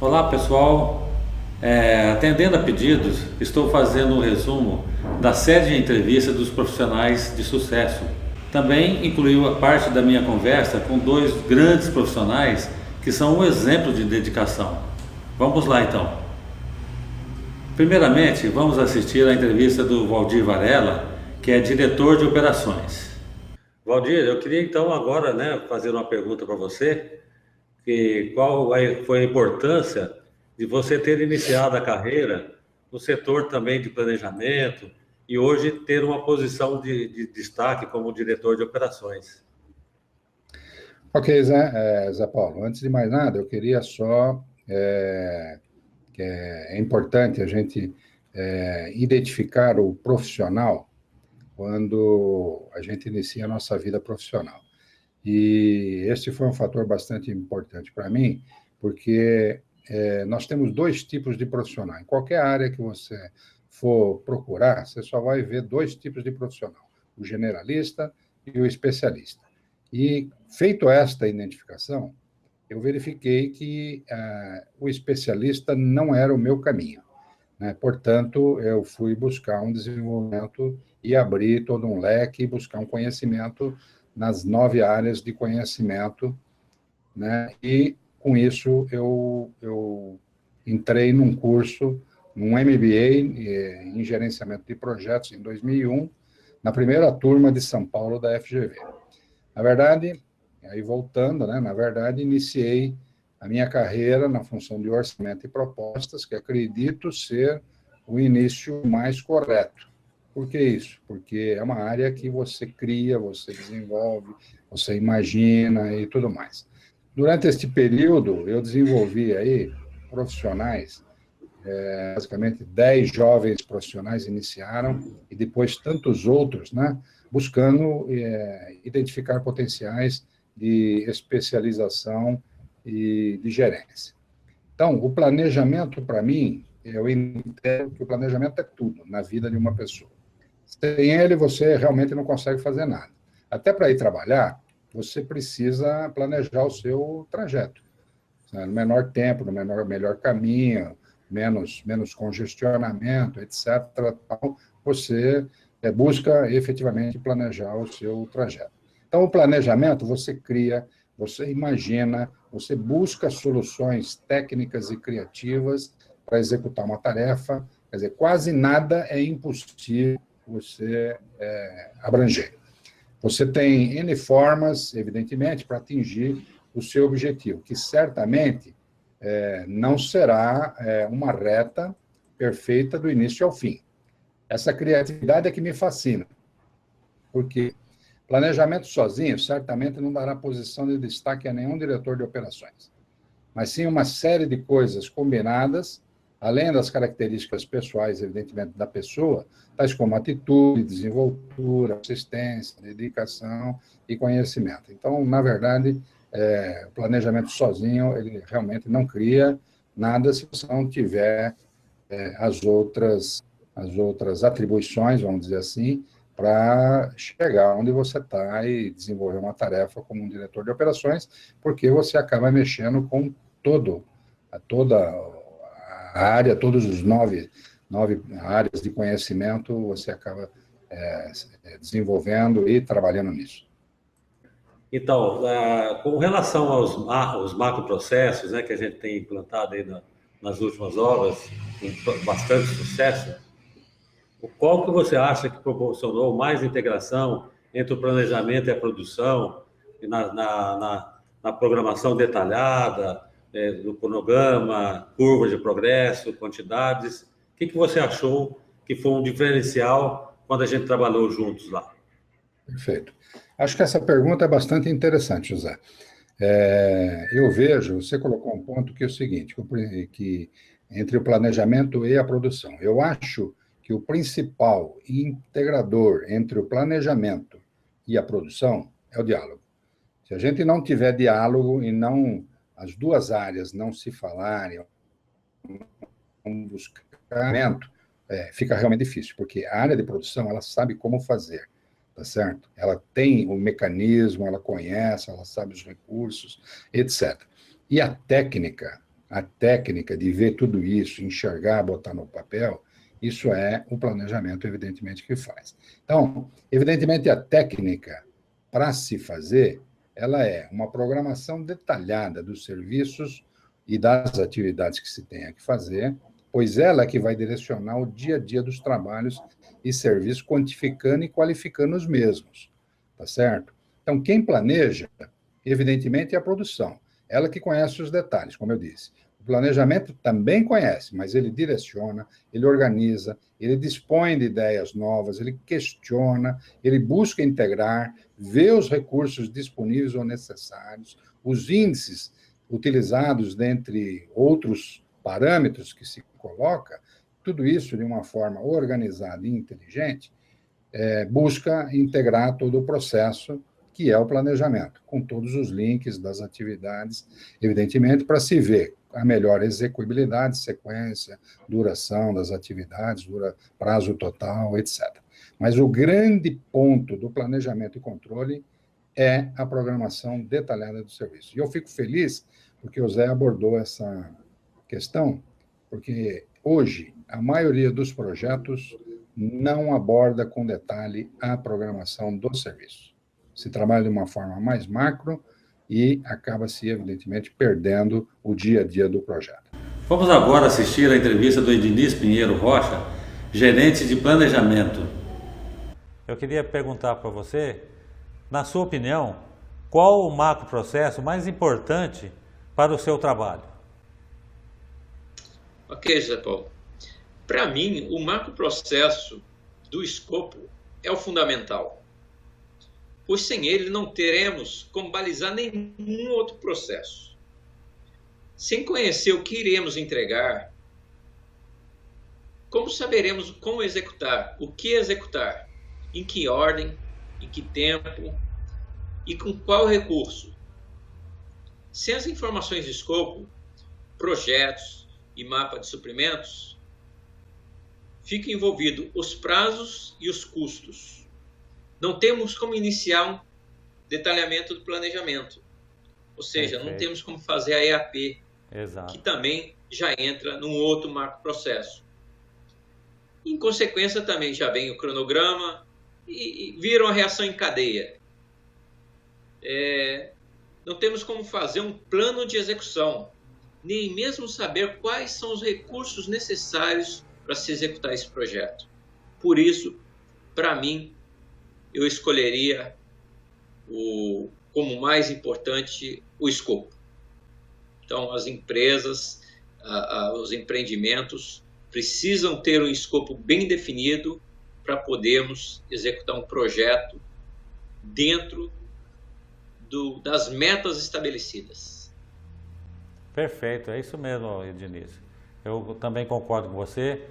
Olá pessoal, atendendo a pedidos, estou fazendo um resumo da série de entrevistas dos profissionais de sucesso. Também incluiu a parte da minha conversa com dois grandes profissionais que são um exemplo de dedicação. Vamos lá então. Primeiramente, vamos assistir à entrevista do Valdir Varela, que é diretor de operações. Valdir, eu queria então agora, fazer uma pergunta para você. Foi a importância de você ter iniciado a carreira no setor também de planejamento e hoje ter uma posição de destaque como diretor de operações? Ok, Zé Paulo, antes de mais nada, eu queria só que é importante a gente identificar o profissional quando a gente inicia a nossa vida profissional. E esse foi um fator bastante importante para mim, porque nós temos dois tipos de profissional. Em qualquer área que você for procurar, você só vai ver dois tipos de profissional: o generalista e o especialista. E, feito esta identificação, eu verifiquei que o especialista não era o meu caminho, né? Portanto, eu fui buscar um desenvolvimento e abrir todo um leque, buscar um conhecimento nas 9 áreas de conhecimento, né? E, com isso, eu entrei num curso, num MBA em gerenciamento de projetos em 2001, na primeira turma de São Paulo da FGV. Na verdade, aí voltando, né? Na verdade, iniciei a minha carreira na função de orçamento e propostas, que acredito ser o início mais correto. Por que isso? Porque é uma área que você cria, você desenvolve, você imagina e tudo mais. Durante este período, eu desenvolvi aí profissionais, basicamente 10 jovens profissionais iniciaram, e depois tantos outros, né, buscando identificar potenciais de especialização e de gerência. Então, o planejamento, para mim, eu entendo que o planejamento é tudo na vida de uma pessoa. Sem ele, você realmente não consegue fazer nada. Até para ir trabalhar, você precisa planejar o seu trajeto, né? No menor tempo, no melhor caminho, menos congestionamento, etc. Você busca efetivamente planejar o seu trajeto. Então, o planejamento você cria, você imagina, você busca soluções técnicas e criativas para executar uma tarefa. Quer dizer, quase nada é impossível você abranger. Você tem N formas, evidentemente, para atingir o seu objetivo, que certamente não será uma reta perfeita do início ao fim. Essa criatividade é que me fascina, porque planejamento sozinho certamente não dará posição de destaque a nenhum diretor de operações, mas sim uma série de coisas combinadas, além das características pessoais, evidentemente, da pessoa, tais como atitude, desenvoltura, assistência, dedicação e conhecimento. Então, na verdade, o planejamento sozinho, ele realmente não cria nada se você não tiver as outras atribuições, vamos dizer assim, para chegar onde você está e desenvolver uma tarefa como um diretor de operações, porque você acaba mexendo com toda a área, todos os nove áreas de conhecimento, você acaba desenvolvendo e trabalhando nisso. Então, com relação aos macroprocessos, que a gente tem implantado aí nas últimas obras, com bastante sucesso, qual que você acha que proporcionou mais integração entre o planejamento e a produção, e na programação detalhada, do cronograma, curvas de progresso, quantidades? O que você achou que foi um diferencial quando a gente trabalhou juntos lá? Perfeito. Acho que essa pergunta é bastante interessante, José. Eu vejo, você colocou um ponto que é o seguinte, que entre o planejamento e a produção. Eu acho que o principal integrador entre o planejamento e a produção é o diálogo. Se a gente não tiver diálogo e não as duas áreas não se falarem, não buscar, fica realmente difícil, porque a área de produção ela sabe como fazer, tá certo? Ela tem o mecanismo, ela conhece, ela sabe os recursos, etc. E a técnica, a técnica de ver tudo isso, enxergar, botar no papel, isso é o planejamento, evidentemente, que faz. Então, evidentemente, a técnica para se fazer, ela é uma programação detalhada dos serviços e das atividades que se tenha que fazer, pois ela é que vai direcionar o dia a dia dos trabalhos e serviços, quantificando e qualificando os mesmos, tá certo? Então, quem planeja, evidentemente, é a produção. Ela que conhece os detalhes, como eu disse. O planejamento também conhece, mas ele direciona, ele organiza, ele dispõe de ideias novas, ele questiona, ele busca integrar, vê os recursos disponíveis ou necessários, os índices utilizados, dentre outros parâmetros que se coloca, tudo isso de uma forma organizada e inteligente, busca integrar todo o processo que é o planejamento, com todos os links das atividades, evidentemente, para se ver a melhor execuibilidade, sequência, duração das atividades, prazo total, etc. Mas o grande ponto do planejamento e controle é a programação detalhada do serviço. E eu fico feliz porque o Zé abordou essa questão, porque hoje a maioria dos projetos não aborda com detalhe a programação do serviço. Se trabalha de uma forma mais macro e acaba-se, evidentemente, perdendo o dia a dia do projeto. Vamos agora assistir a entrevista do Ednis Pinheiro Rocha, gerente de planejamento. Eu queria perguntar para você, na sua opinião, qual o macroprocesso mais importante para o seu trabalho? Ok, José Paulo. Para mim, o macroprocesso do escopo é o fundamental, pois sem ele não teremos como balizar nenhum outro processo. Sem conhecer o que iremos entregar, como saberemos como executar, o que executar, em que ordem, em que tempo e com qual recurso? Sem as informações de escopo, projetos e mapa de suprimentos, fica envolvido os prazos e os custos. Não temos como iniciar um detalhamento do planejamento, ou seja, não temos como fazer a EAP, Exato. que também já entra num outro macroprocesso. Em consequência, também já vem o cronograma e vira uma reação em cadeia. Não temos como fazer um plano de execução, nem mesmo saber quais são os recursos necessários para se executar esse projeto. Por isso, para mim, eu escolheria como mais importante o escopo. Então, as empresas, os empreendimentos precisam ter um escopo bem definido para podermos executar um projeto dentro das metas estabelecidas. Perfeito, é isso mesmo, Ednis. Eu também concordo com você.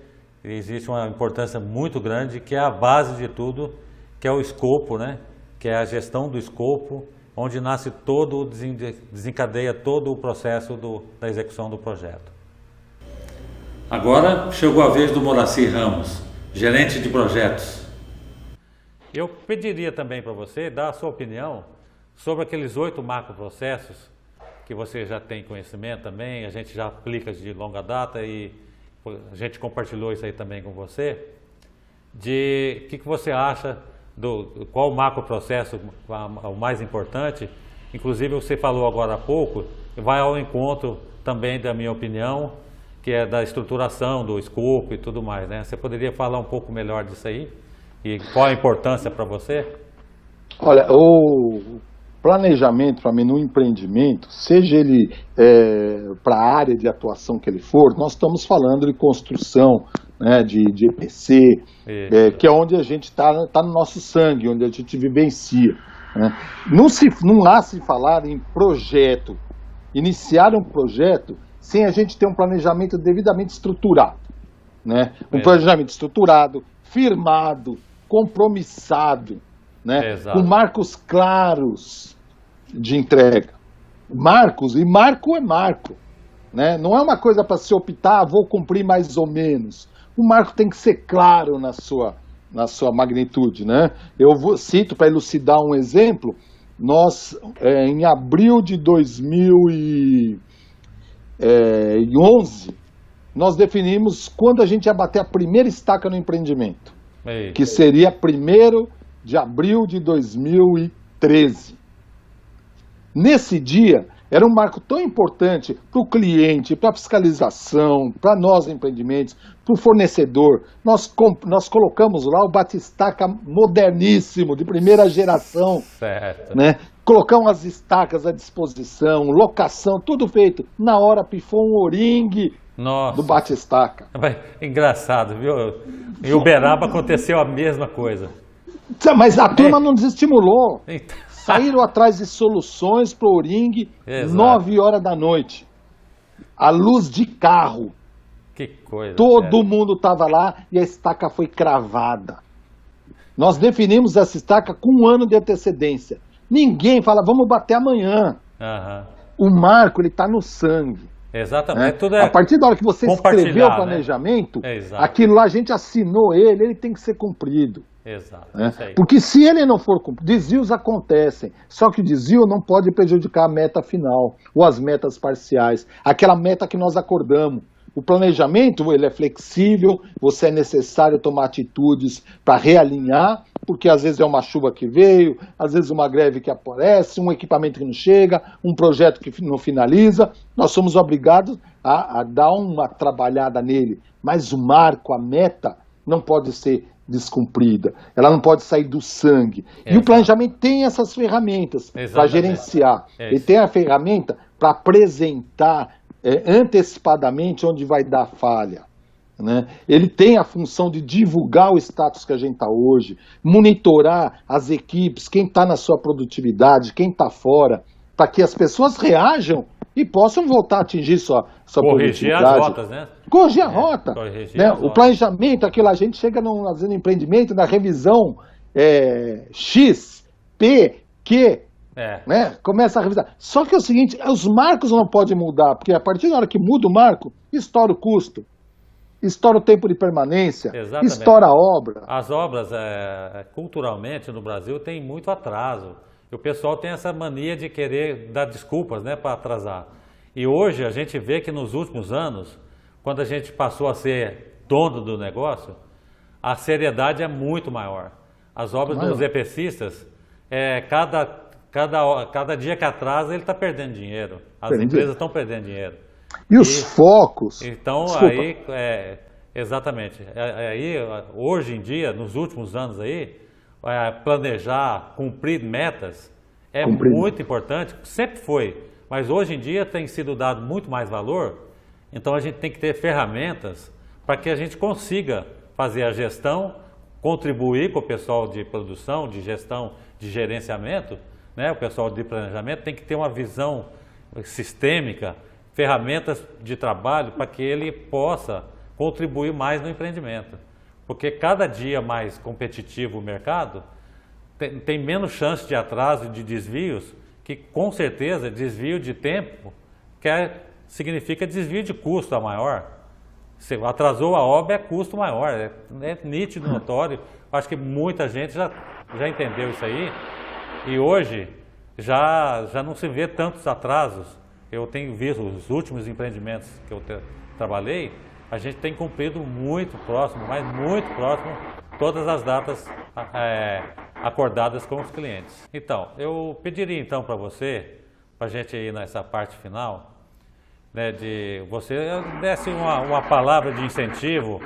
Existe uma importância muito grande, que é a base de tudo, que é o escopo, né? Que é a gestão do escopo, onde nasce desencadeia todo o processo da execução do projeto. Agora chegou a vez do Moacir Ramos, gerente de projetos. Eu pediria também para você dar a sua opinião sobre aqueles 8 macroprocessos que você já tem conhecimento também, a gente já aplica de longa data e a gente compartilhou isso aí também com você, de o que você acha, qual o macroprocesso o mais importante. Inclusive você falou agora há pouco, vai ao encontro também da minha opinião, que é da estruturação, do escopo e tudo mais, né? Você poderia falar um pouco melhor disso aí? E qual a importância para você? Olha, o planejamento, para mim, no empreendimento, seja ele para a área de atuação que ele for, nós estamos falando de construção, né, de EPC, que é onde a gente está no nosso sangue, onde a gente vivencia. Né? Não há se falar em projeto, iniciar um projeto sem a gente ter um planejamento devidamente estruturado. Né? Um planejamento estruturado, firmado, compromissado, né? Com marcos claros de entrega. Marcos, e marco é marco. Né? Não é uma coisa para se optar, vou cumprir mais ou menos. O marco tem que ser claro na sua magnitude. Né? Cito para elucidar um exemplo, nós, em abril de 2019, 2011, nós definimos quando a gente ia bater a primeira estaca no empreendimento, que seria 1º de abril de 2013. Nesse dia, era um marco tão importante para o cliente, para a fiscalização, para nós empreendimentos, para o fornecedor. Nós colocamos lá o batistaca moderníssimo, de primeira geração. Certo. Né? Colocamos as estacas à disposição, locação, tudo feito. Na hora pifou um oringue do batistaca. Engraçado, viu? Em Uberaba aconteceu a mesma coisa. Mas a turma não desestimulou. Saíram atrás de soluções para o oringue, 9 horas da noite. A luz de carro. Que coisa. Todo mundo estava lá e a estaca foi cravada. Nós definimos essa estaca com 1 ano de antecedência. Ninguém fala, vamos bater amanhã. O marco, ele está no sangue. Exatamente. Né? Tudo a partir da hora que você escreveu o planejamento, aquilo lá a gente assinou ele tem que ser cumprido. Exato. Né? Porque se ele não for cumprido, desvios acontecem. Só que o desvio não pode prejudicar a meta final ou as metas parciais, aquela meta que nós acordamos. O planejamento, ele é flexível, você é necessário tomar atitudes para realinhar, porque às vezes é uma chuva que veio, às vezes uma greve que aparece, um equipamento que não chega, um projeto que não finaliza. Nós somos obrigados a dar uma trabalhada nele, mas o marco, a meta, não pode ser descumprida, ela não pode sair do sangue. E o planejamento tem essas ferramentas para gerenciar. Ele tem a ferramenta para apresentar antecipadamente onde vai dar falha. Né? Ele tem a função de divulgar o status que a gente está hoje, monitorar as equipes, quem está na sua produtividade, quem está fora, para que as pessoas reajam e possam voltar a atingir sua corrigir produtividade. As rotas, né? Corrigir a rota. Né? O planejamento, aquilo a gente chega fazendo empreendimento, na revisão X, P, Q, né? Começa a revisar. Só que é o seguinte, os marcos não podem mudar, porque a partir da hora que muda o marco, estoura o custo, estoura o tempo de permanência, estoura a obra. As obras, culturalmente, no Brasil, tem muito atraso. E o pessoal tem essa mania de querer dar desculpas, né, para atrasar. E hoje a gente vê que nos últimos anos, quando a gente passou a ser dono do negócio, a seriedade é muito maior. As obras dos EPCistas, cada dia que atrasa, ele está perdendo dinheiro. As empresas estão perdendo dinheiro. E os focos? Então, exatamente. Aí, hoje em dia, nos últimos anos aí, planejar, cumprir metas é muito importante, sempre foi, mas hoje em dia tem sido dado muito mais valor, então a gente tem que ter ferramentas para que a gente consiga fazer a gestão, contribuir com o pessoal de produção, de gestão, de gerenciamento, né? O pessoal de planejamento tem que ter uma visão sistêmica, ferramentas de trabalho para que ele possa contribuir mais no empreendimento. Porque cada dia mais competitivo o mercado, tem menos chance de atraso e de desvios, que com certeza desvio de tempo significa desvio de custo a maior. Se atrasou a obra, é custo maior, é nítido, notório. Acho que muita gente já entendeu isso aí e hoje já não se vê tantos atrasos. Eu tenho visto os últimos empreendimentos que eu trabalhei, a gente tem cumprido muito próximo, mas muito próximo, todas as datas acordadas com os clientes. Então, eu pediria então para você, para a gente ir nessa parte final, né, de você desse uma palavra de incentivo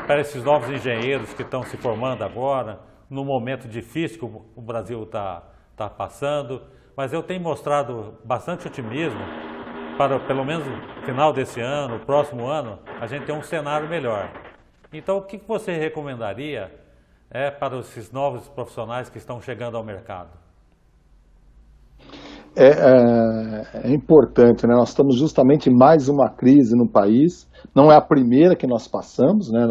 para esses novos engenheiros que estão se formando agora, no momento difícil que o Brasil está passando, mas eu tenho mostrado bastante otimismo para, pelo menos no final desse ano, no próximo ano, a gente ter um cenário melhor. Então, o que você recomendaria para esses novos profissionais que estão chegando ao mercado? É importante, né? Nós estamos justamente em mais uma crise no país, não é a primeira que nós passamos, né?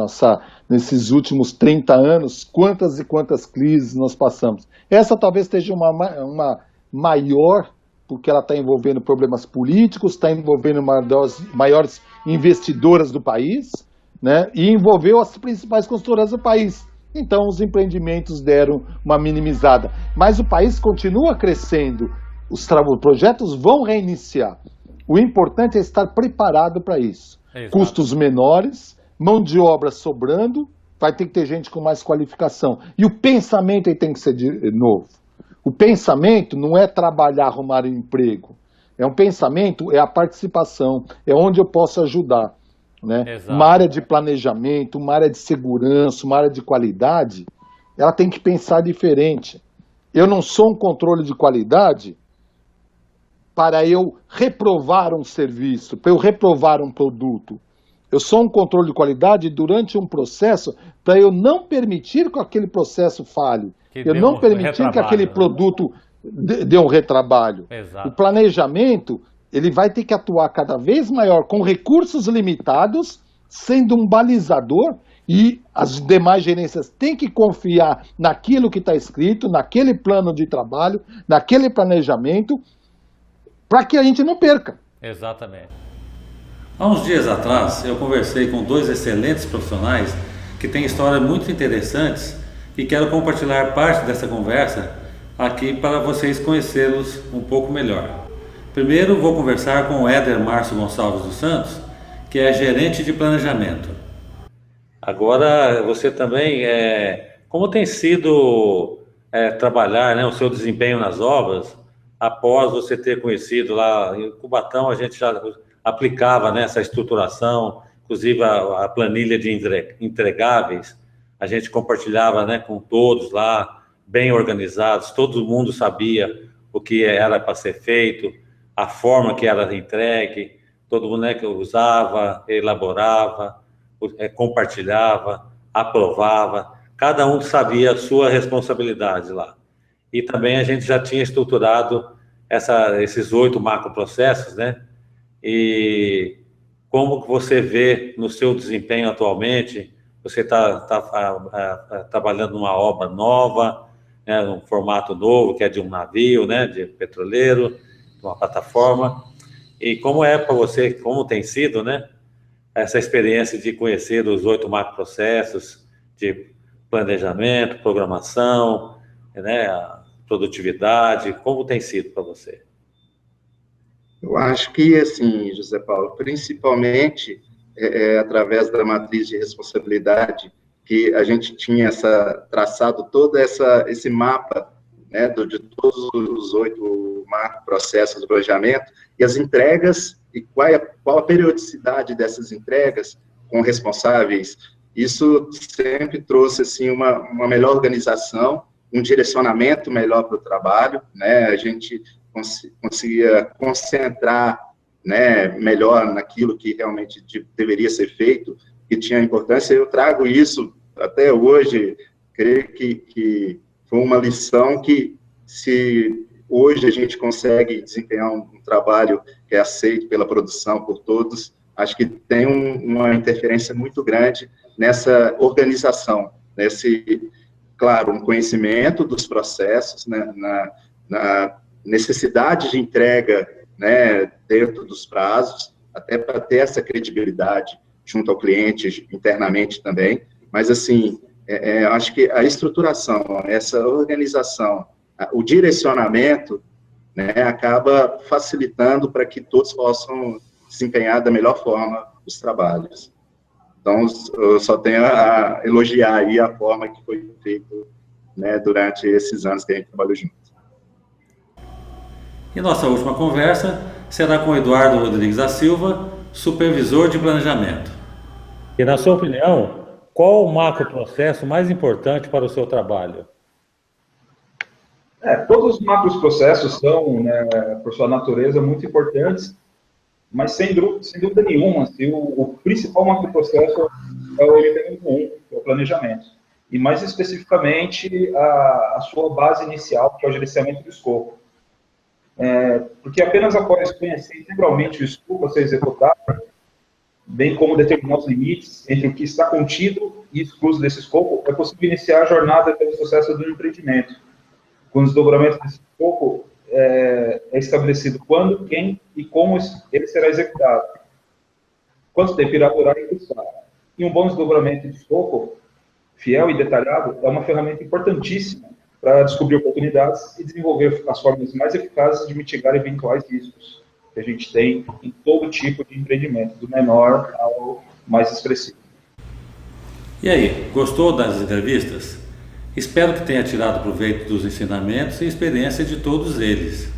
Nesses últimos 30 anos, quantas e quantas crises nós passamos. Essa talvez seja uma maior, porque ela está envolvendo problemas políticos, está envolvendo uma das maiores investidoras do país, né? E envolveu as principais construtoras do país. Então, os empreendimentos deram uma minimizada. Mas o país continua crescendo, os projetos vão reiniciar. O importante é estar preparado para isso. Exato. Custos menores, mão de obra sobrando, vai ter que ter gente com mais qualificação. E o pensamento aí tem que ser novo. O pensamento não é trabalhar, arrumar um emprego. É um pensamento, é a participação, é onde eu posso ajudar. Né? Uma área de planejamento, uma área de segurança, uma área de qualidade, ela tem que pensar diferente. Eu não sou um controle de qualidade para eu reprovar um serviço, para eu reprovar um produto. Eu sou um controle de qualidade durante um processo para eu não permitir que aquele processo falhe. Eu não permitir que aquele produto dê um retrabalho. Exato. O planejamento, ele vai ter que atuar cada vez maior com recursos limitados, sendo um balizador, e as demais gerências têm que confiar naquilo que está escrito, naquele plano de trabalho, naquele planejamento, para que a gente não perca. Exatamente. Há uns dias atrás, eu conversei com 2 excelentes profissionais que têm histórias muito interessantes e quero compartilhar parte dessa conversa aqui para vocês conhecê-los um pouco melhor. Primeiro, vou conversar com o Éder Márcio Gonçalves dos Santos, que é gerente de planejamento. Agora, você também, como tem sido trabalhar, né, o seu desempenho nas obras, após você ter conhecido lá em Cubatão, a gente já aplicava, né, essa estruturação, inclusive a planilha de entregáveis, a gente compartilhava, né, com todos lá, bem organizados, todo mundo sabia o que era para ser feito, a forma que era entregue, todo mundo, né, que usava, elaborava, compartilhava, aprovava, cada um sabia a sua responsabilidade lá. E também a gente já tinha estruturado esses 8 macroprocessos, né? E como você vê no seu desempenho atualmente, você está trabalhando numa obra nova, né, num formato novo, que é de um navio, né, de petroleiro, de uma plataforma. E como é para você, como tem sido, né, essa experiência de conhecer os 8 macroprocessos de planejamento, programação, né, a produtividade, como tem sido para você? Eu acho que, assim, José Paulo, principalmente através da matriz de responsabilidade, que a gente tinha traçado todo esse mapa, né, de todos os 8 macroprocessos do planejamento, e as entregas, e qual a periodicidade dessas entregas com responsáveis. Isso sempre trouxe, assim, uma melhor organização, um direcionamento melhor para o trabalho, né? A gente conseguia concentrar, né, melhor naquilo que realmente deveria ser feito, que tinha importância. Eu trago isso até hoje, creio que foi uma lição que, se hoje a gente consegue desempenhar um trabalho que é aceito pela produção, por todos, acho que tem uma interferência muito grande nessa organização, claro, um conhecimento dos processos, né, na necessidade de entrega, né, dentro dos prazos, até para ter essa credibilidade junto ao cliente, internamente também, mas, assim, acho que a estruturação, essa organização, o direcionamento, né, acaba facilitando para que todos possam desempenhar da melhor forma os trabalhos. Então, eu só tenho a elogiar aí a forma que foi feito, né, durante esses anos que a gente trabalhou junto. E nossa última conversa será com Eduardo Rodrigues da Silva, supervisor de planejamento. E, na sua opinião, qual o macroprocesso mais importante para o seu trabalho? Todos os macroprocessos são, né, por sua natureza, muito importantes, mas sem dúvida nenhuma, o principal macroprocesso é o elemento 1, que é o planejamento. E, mais especificamente, a sua base inicial, que é o gerenciamento do escopo. Porque apenas após conhecer integralmente o escopo a ser executado, bem como determinar os limites entre o que está contido e excluso desse escopo, é possível iniciar a jornada pelo sucesso do empreendimento. Com o desdobramento desse escopo, é estabelecido quando, quem e como ele será executado, quanto tempo irá durar e custar. E um bom desdobramento de escopo, fiel e detalhado, é uma ferramenta importantíssima para descobrir oportunidades e desenvolver as formas mais eficazes de mitigar eventuais riscos. que a gente tem em todo tipo de empreendimento, do menor ao mais expressivo. E aí, gostou das entrevistas? Espero que tenha tirado proveito dos ensinamentos e experiência de todos eles.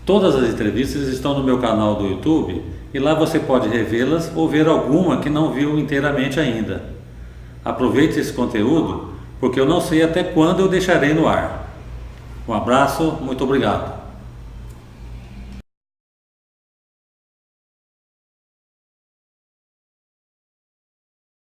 Todas as entrevistas estão no meu canal do YouTube e lá você pode revê-las ou ver alguma que não viu inteiramente ainda. Aproveite esse conteúdo, porque eu não sei até quando eu deixarei no ar. Um abraço, muito obrigado.